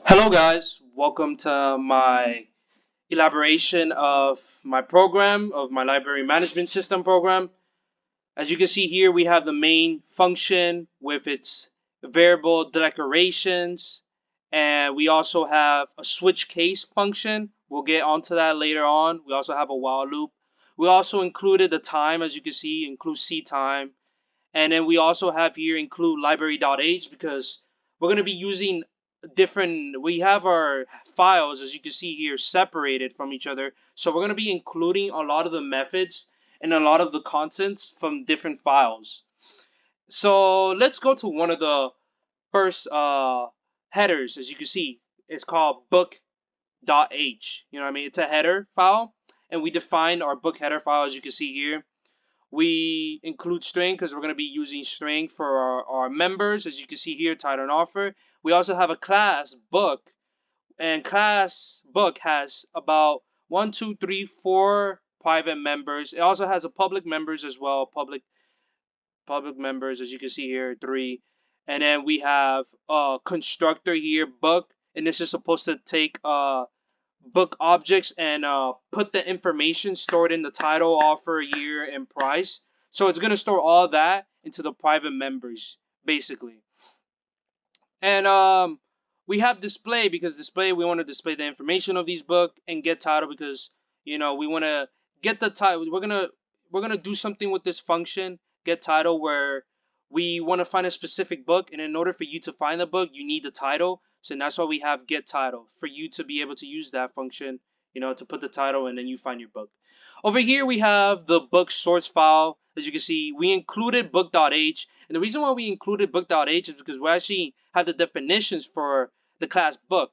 Hello, guys. Welcome to my elaboration of my program, of my library management system program. As you can see here, we have the main function with its variable declarations, and we also have a switch case function. We'll get onto that later on. We also have a while loop. We also included the time, as you can see, include C time. And then we also have here include library.h because we're going to be using we have our files, as you can see here, separated from each other. So we're going to be including a lot of the methods and a lot of the contents from different files. So let's go to one of the first headers. As you can see, it's called book.h. You know what I mean? It's a header file, and we defined our book header file, as you can see here. We include string because we're going to be using string for our members, as you can see here, title and offer. We also have a class book, and class book has about 1, 2, 3, 4 private members. It also has a public members as well, public members, as you can see here, 3. And then we have a constructor here, book, and this is supposed to take book objects and put the information stored in the title, offer, year, and price. So it's gonna store all that into the private members, basically. And we have display because display we want to display the information of these book, and get title because we want to get the title. We're gonna do something with this function get title where we want to find a specific book, and in order for you to find the book, you need the title. So that's why we have get title for you to be able to use that function, to put the title and then you find your book. Over here we have the book source file. As you can see, we included book.h, and the reason why we included book.h is because we actually have the definitions for the class book.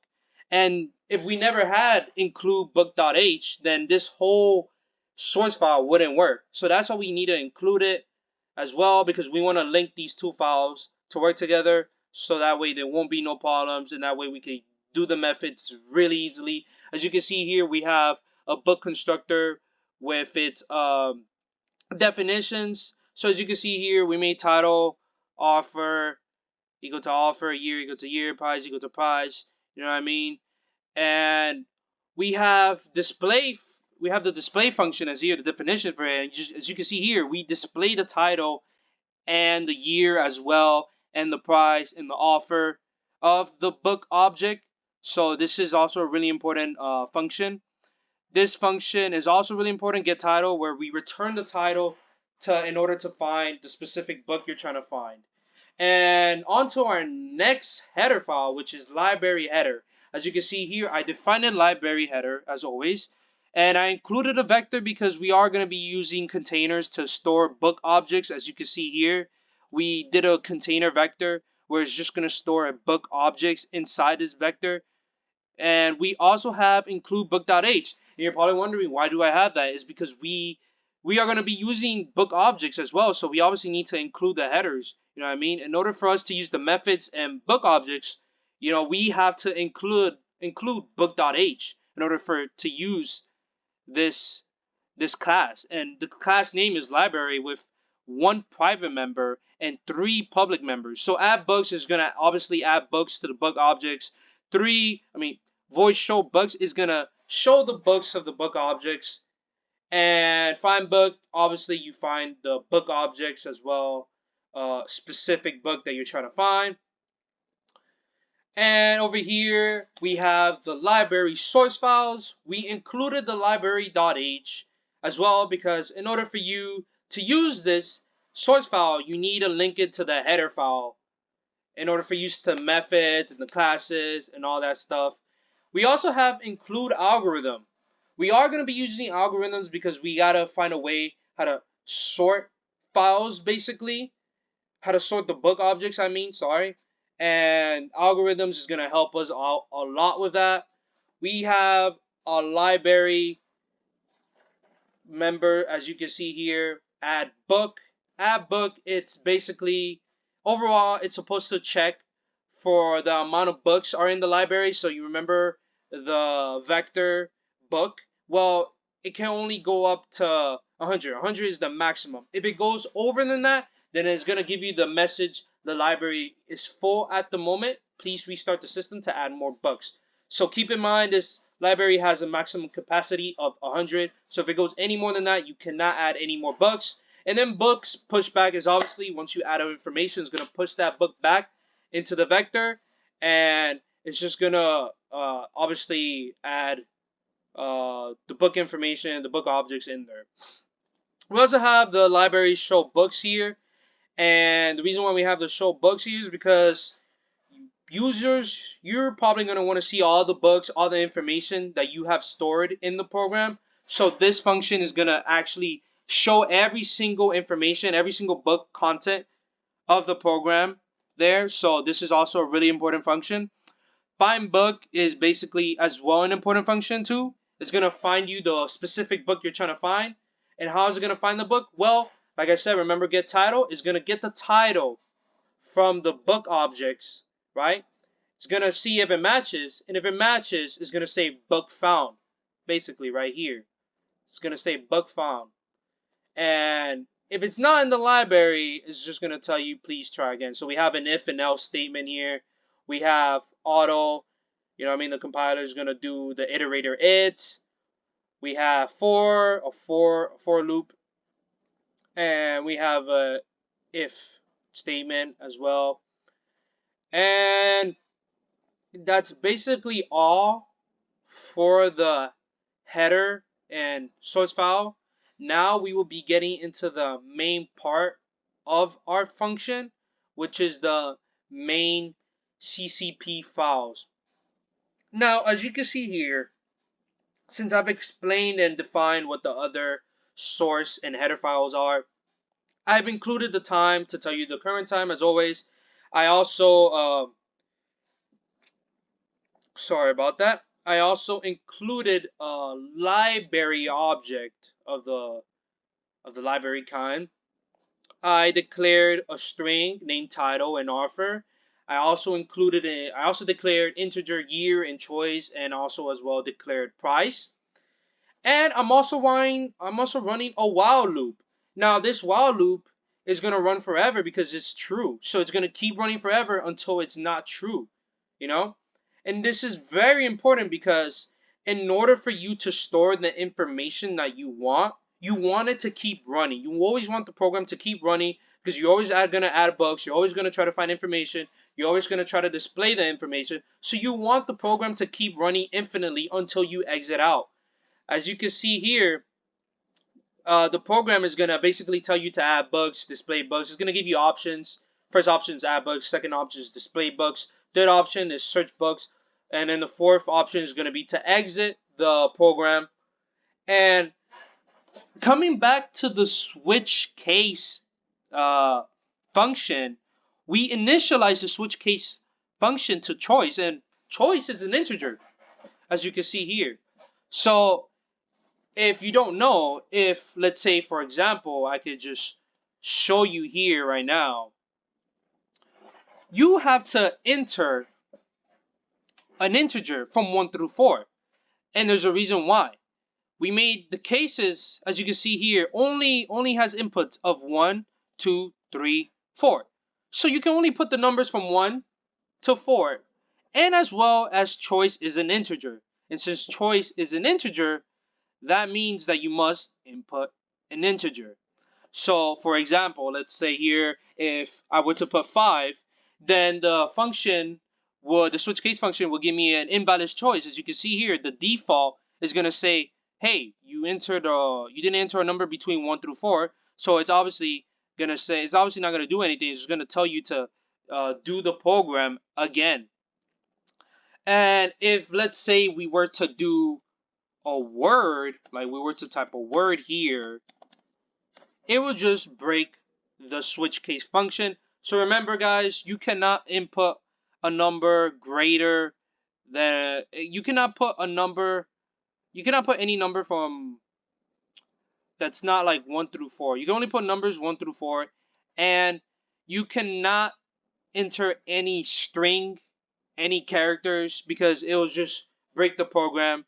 And if we never had include book.h, then this whole source file wouldn't work. So that's why we need to include it as well, because we want to link these two files to work together, so that way there won't be no problems, and that way we can do the methods really easily. As you can see here, we have a book constructor with its definitions. So as you can see here, we made title, offer equal to offer, year equal to year, price equal to price. You know what I mean? And we have display. We have the display function as here, the definition for it. And as you can see here, we display the title and the year as well, and the price and the offer of the book object. So this is also a really important function. This function is also really important, get title, where we return the title in order to find the specific book you're trying to find. And on to our next header file, which is library header. As you can see here, I defined a library header as always, and I included a vector because we are going to be using containers to store book objects. As you can see here, we did a container vector where it's just going to store a book objects inside this vector. And we also have include book.h. And you're probably wondering, why do I have that? Is because we are going to be using book objects as well, so we obviously need to include the headers. You know what I mean? In order for us to use the methods and book objects, we have to include book.h in order for to use this this class. And the class name is library with 1 private member and 3 public members. So add books is gonna obviously add books to the book objects. Void show books is gonna show the books of the book objects. And find book, obviously you find the book objects as well, specific book that you're trying to find. And over here, we have the library source files. We included the library.h as well because in order for you to use this source file, you need to link it to the header file in order for use to methods and the classes and all that stuff. We also have include algorithm. We are going to be using algorithms because we got to find a way how to sort files, basically. How to sort the book objects, sorry. And algorithms is going to help us out a lot with that. We have a library member, as you can see here, add book. Add book, it's basically, overall, it's supposed to check for the amount of books are in the library. So you remember the vector book? Well, it can only go up to 100. 100 is the maximum. If it goes over than that, then it's going to give you the message the library is full at the moment, please restart the system to add more books. So keep in mind this library has a maximum capacity of 100. So if it goes any more than that, you cannot add any more books. And then books pushback is obviously once you add information, it's going to push that book back into the vector, and it's just going to obviously add the book information, the book objects in there. We also have the library show books here, and the reason why we have the show books here is because users, you're probably going to want to see all the books, all the information that you have stored in the program. So this function is going to actually show every single information, every single book content of the program there. So this is also a really important function. Find book is basically as well an important function too. It's going to find you the specific book you're trying to find. And how is it going to find the book? Well, like I said, remember get title is going to get the title from the book objects, right? It's going to see if it matches, and if it matches, it's going to say book found, basically right here. It's going to say book found. And if it's not in the library, it's just going to tell you please try again. So we have an if and else statement here. We have auto, you know what I mean? The compiler is going to do the iterator it. We have a for loop. And we have a if statement as well. And that's basically all for the header and source file. Now we will be getting into the main part of our function, which is the main CCP files. Now, as you can see here, since I've explained and defined what the other source and header files are, I've included the time to tell you the current time as always. I also, sorry about that. I also included a library object of the library kind. I declared a string named title and author. I also declared integer year and choice, and also as well declared price. And I'm also running a while loop. Now this while loop is gonna run forever because it's true. So it's gonna keep running forever until it's not true. You know? And this is very important because in order for you to store the information that you want it to keep running. You always want the program to keep running because you're always going to add bugs. You're always going to try to find information. You're always going to try to display the information. So you want the program to keep running infinitely until you exit out. As you can see here, the program is going to basically tell you to add bugs, display bugs. It's going to give you options. First option is add bugs. Second option is display bugs. Third option is search bugs. And then the fourth option is going to be to exit the program. And coming back to the switch case function, we initialize the switch case function to choice. And choice is an integer, as you can see here. So if you don't know, if let's say for example, I could just show you here right now, you have to enter an integer from 1 through 4, and there's a reason why. We made the cases, as you can see here, only has inputs of 1, 2, 3, 4. So you can only put the numbers from 1 to 4, and as well as choice is an integer. And since choice is an integer, that means that you must input an integer. So for example, let's say here, if I were to put 5, then the switch case function will give me an invalid choice. As you can see here, the default is going to say, hey, you didn't enter a number between 1 through 4. So it's obviously not going to do anything. It's just going to tell you to do the program again. And if let's say we were to do a word, like we were to type a word here, it will just break the switch case function. So remember guys, you cannot input a number greater than, you cannot put any number from that's not like 1 through 4. You can only put numbers 1 through 4, and you cannot enter any string, any characters, because it will just break the program.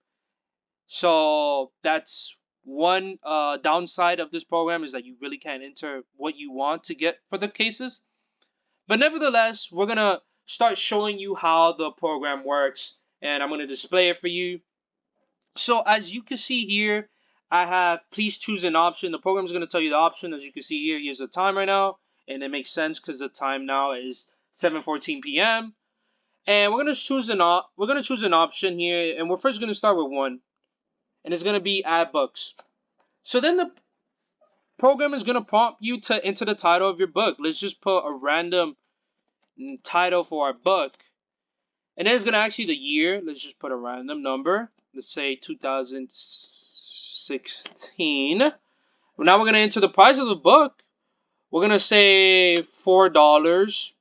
So that's one downside of this program, is that you really can't enter what you want to get for the cases. But nevertheless, we're going to start showing you how the program works, and I'm going to display it for you. So as you can see here, I have please choose an option. The program is going to tell you the option. As you can see here, here's the time right now, and it makes sense because the time now is 7:14 p.m. And we're going to choose an option here, and we're first going to start with one, and it's going to be add books. So then the program is going to prompt you to enter the title of your book. Let's just put a random title for our book. And then it's going to ask you the year. Let's just put a random number. Let's say 2016. Now we're going to enter the price of the book. We're going to say $4.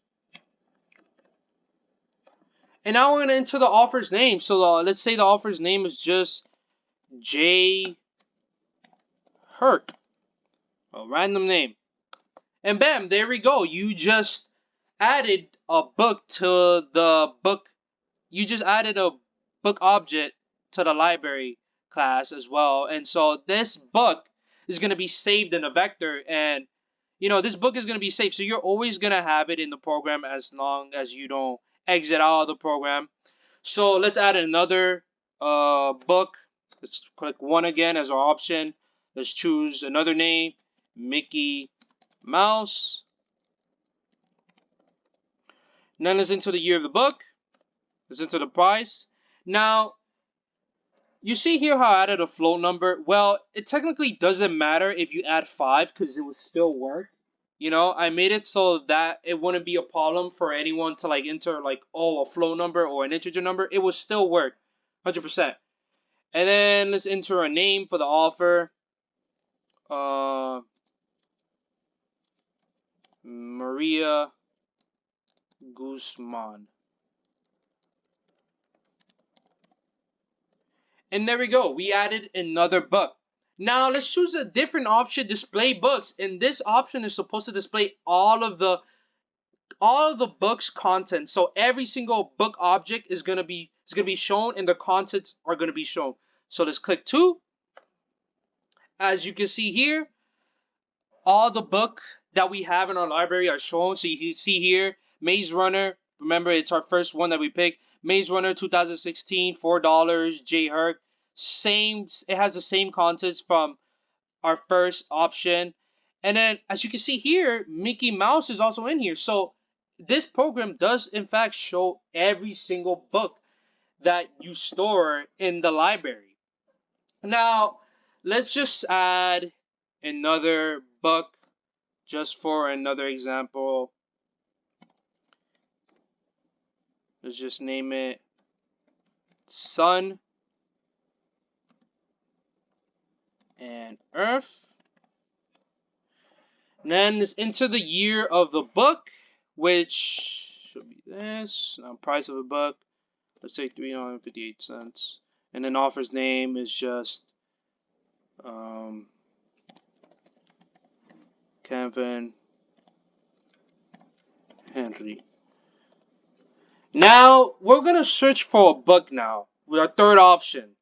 And now we're going to enter the author's name. So let's say the author's name is just J. Herc. A random name. And bam, there we go. You just added a book to the book. You just added a book object to the library class as well. And so this book is going to be saved in a vector. And, this book is going to be saved. So you're always going to have it in the program as long as you don't exit out of the program. So let's add another book. Let's click 1 again as our option. Let's choose another name, Mickey Mouse. Now let's enter the year of the book. Let's enter the price. Now, you see here how I added a float number? Well, it technically doesn't matter if you add 5 because it will still work. I made it so that it wouldn't be a problem for anyone to enter a float number or an integer number. It will still work 100%. And then let's enter a name for the author. Maria Guzman. And there we go. We added another book. Now let's choose a different option, display books. And this option is supposed to display all of the book's content. So every single book object is gonna be shown, and the contents are gonna be shown. So let's click 2. As you can see here, all the book that we have in our library are shown. So you can see here, Maze Runner. Remember, it's our first one that we picked. Maze Runner 2016, $4. J. Herc. It has the same contents from our first option. And then, as you can see here, Mickey Mouse is also in here. So this program does in fact show every single book that you store in the library. Now, let's just add another book just for another example. Let's just name it Sun and Earth. And then let's enter the year of the book, which should be this. Now, price of a book, let's say 358 cents. And then author's name is just Kevin Henry. Now, we're going to search for a book now with our third option.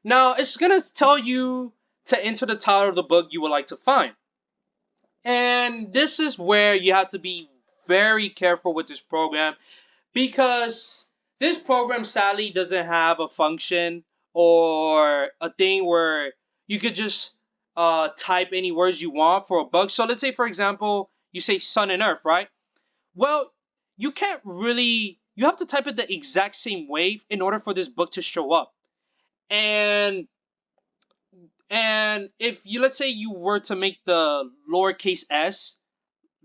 Now, it's going to tell you to enter the title of the book you would like to find. And this is where you have to be very careful with this program, because this program sadly doesn't have a function or a thing where you could just type any words you want for a book. So let's say, for example, you say sun and earth, right? Well, you can't really, you have to type it the exact same way in order for this book to show up. And if you, let's say you were to make the lowercase s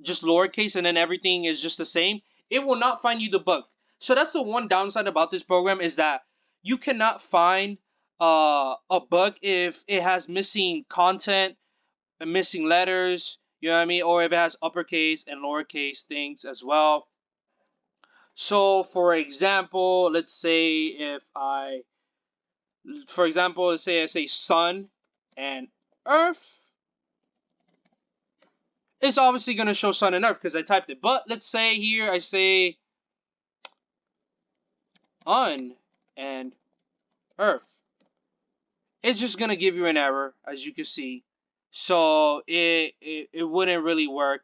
just lowercase and then everything is just the same, it will not find you the book. So that's the one downside about this program, is that you cannot find a book if it has missing content and missing letters, you know what I mean, or if it has uppercase and lowercase things as well. So for example, let's say let's say I say sun and earth, it's obviously going to show sun and earth because I typed it. But let's say here I say un and earth. It's just going to give you an error, as you can see. So it wouldn't really work.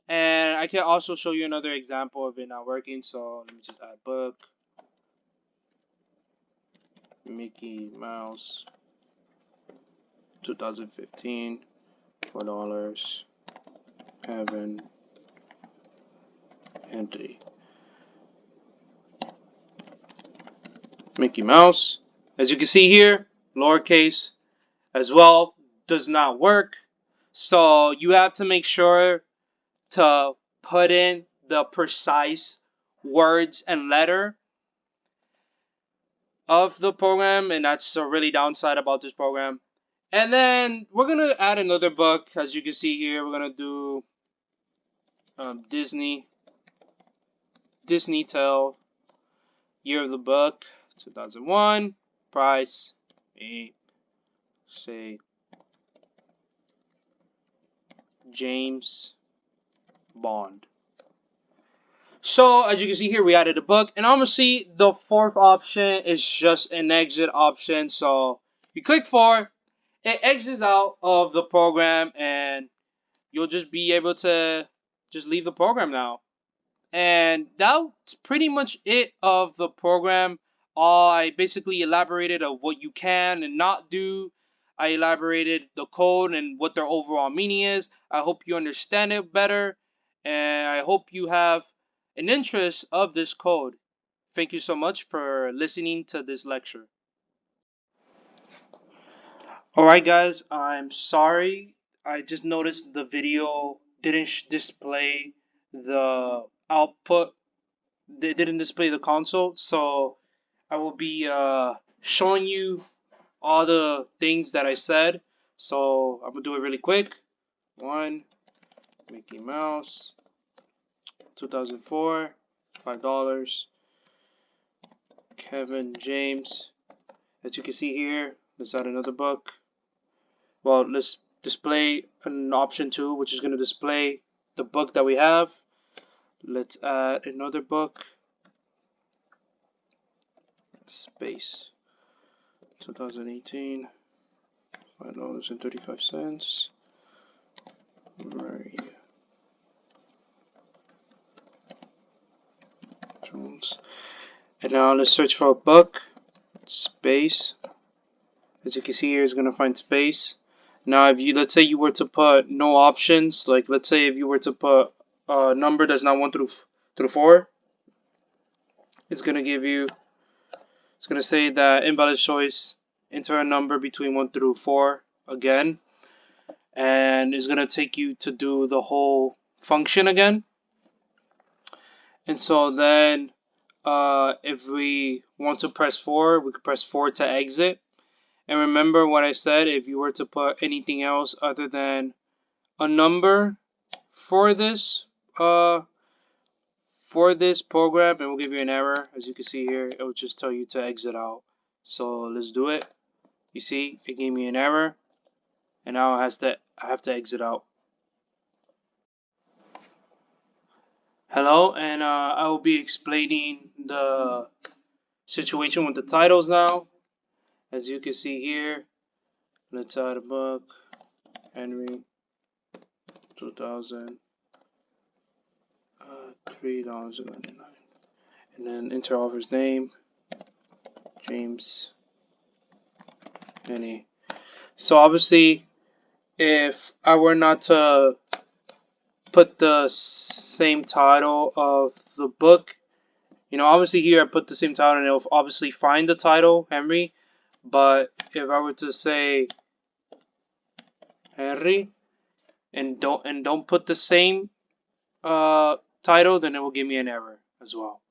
And I can also show you another example of it not working. So let me just add book. Mickey Mouse 2015, $4. Kevin Henry. Mickey Mouse. As you can see here, lowercase as well does not work. So you have to make sure to put in the precise words and letter of the program, and that's a really downside about this program. And then we're gonna add another book. As you can see here, we're gonna do Disney Tale, year of the book 2001, price say James Bond. So as you can see here, we added a book, and obviously the fourth option is just an exit option. So you click 4, it exits out of the program, and you'll just be able to just leave the program now. And that's pretty much it of the program. I basically elaborated on what you can and not do. I elaborated the code and what their overall meaning is. I hope you understand it better, and I hope you have an interest of this code. Thank you so much for listening to this lecture. Alright guys, I'm sorry. I just noticed the video didn't display the output. They didn't display the console, so I will be showing you all the things that I said. So I'm gonna do it really quick. One, Mickey Mouse, 2004, $5. Kevin James. As you can see here, let's add another book. Well, let's display an option 2, which is gonna display the book that we have. Let's add another book. Space. 2018. $5.35. Maria Jones. And now let's search for a book. Space. As you can see here, it's gonna find space. Now, if you, let's say you were to put no options, like let's say if you were to put a number that's not 1 through 4, it's gonna give you. It's gonna say that invalid choice. Enter a number between 1 through 4 again, and it's gonna take you to do the whole function again. And so then if we want to press 4, we could press 4 to exit. And remember what I said, if you were to put anything else other than a number for this program, it will give you an error. As you can see here, it will just tell you to exit out. So let's do it. You see, it gave me an error, and now I have to exit out. Hello, and I will be explaining the situation with the titles now. As you can see here, let's add a book, Henry, 2000, $3.99, and then enter author's name, James Henry. So obviously, if I were not to put the same title of the book, obviously here I put the same title and it'll obviously find the title, Henry. But if I were to say Henry and don't put the same title, then it will give me an error as well.